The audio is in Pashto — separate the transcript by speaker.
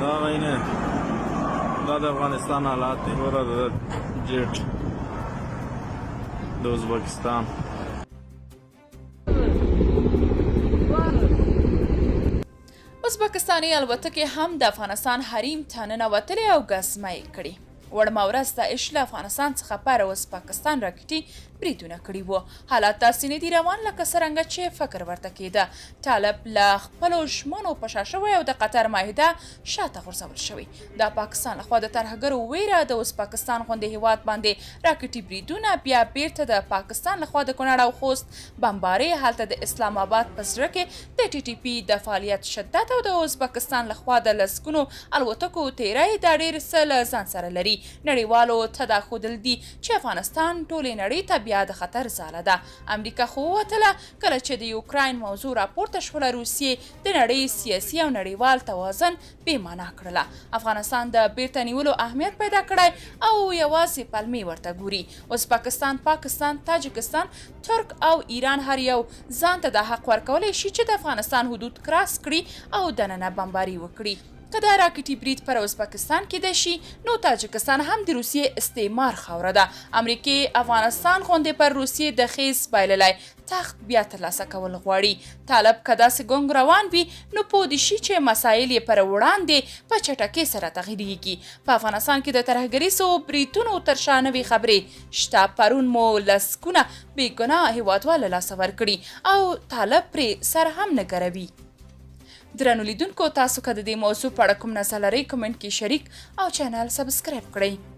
Speaker 1: دا غینه دا د افغانستان حالات دی ګوره د جیټ د ازبکستان
Speaker 2: ازبکستاني الوتکې هم د افغانستان حریم ته ننوتلې او ګزمه یې کړې. وړمه ورځ داعش له افغانستان څخه پر ازبکستان راکټي بریدونه کړي وو. حالات داسې نه دي روان لکه څرنګه چې فکر ورته کېده. طالب له خپلو ژمنو په شا شوی او د قطر معاهده شاته غورځول شوې. د پاکستان لخوا د ترهګرو ویره د ازبکستان غوندې هیواد باندې راکټي بریدونه بیا بیرته د پاکستان لخوا د کونړ او خوست بمبارۍ هلته د اسلام آباد په زړه کې د ټي ټي پي د فعالیت شدت او د ازبکستان لخوا د لسګونو الوتکو تیری دا ډېر څه له ځان سره لري. نړیوالو ته دا ښودل دي چې افغانستان ټولې نړۍ ته بیا د خطر ځاله ده. امریکا خو ووتله کله چې د یوکراین موضوع راپورته شوله. روسیې د نړۍ سیاسي او نړیوال توازن بې معنا کړله. افغانستان د بیرته نیولو اهمیت پیدا کړی او یوازې پلمې ورته ګوري. ازبکستان، پاکستان، تاجکستان، ترک او ایران هر یو ځان ته دا حق ورکولی شي چې د افغانستان حدود کراس کړي او دننه بمباري وکړي. که دا راکټي برید پر ازبکستان کېدای شي نو تاجکستان هم د روسیې استعمار خاوره ده. امریکې افغانستان غوندې پر روسیې د خیز بایللی تخت بیا ترلاسه کول غواړي. طالب که داسې ګونګ روان وي نو پوه دې شي چې مسایل یې پر وړاندې په چټکۍ سره تغییرېږي. په افغانستان کې د ترهګریزو بریدونو تر شا نوې خبرې شته. پرون مو لسګونه بېګناه هیوادوال له لاسه ورکړي او طالب پرې سر هم نه ګروي. درنو لیدونکو، تاسو که د دې موضوع په اړه کوم نظر لرئ کمنټ کې شریک او چینل سبسکرایب کړئ.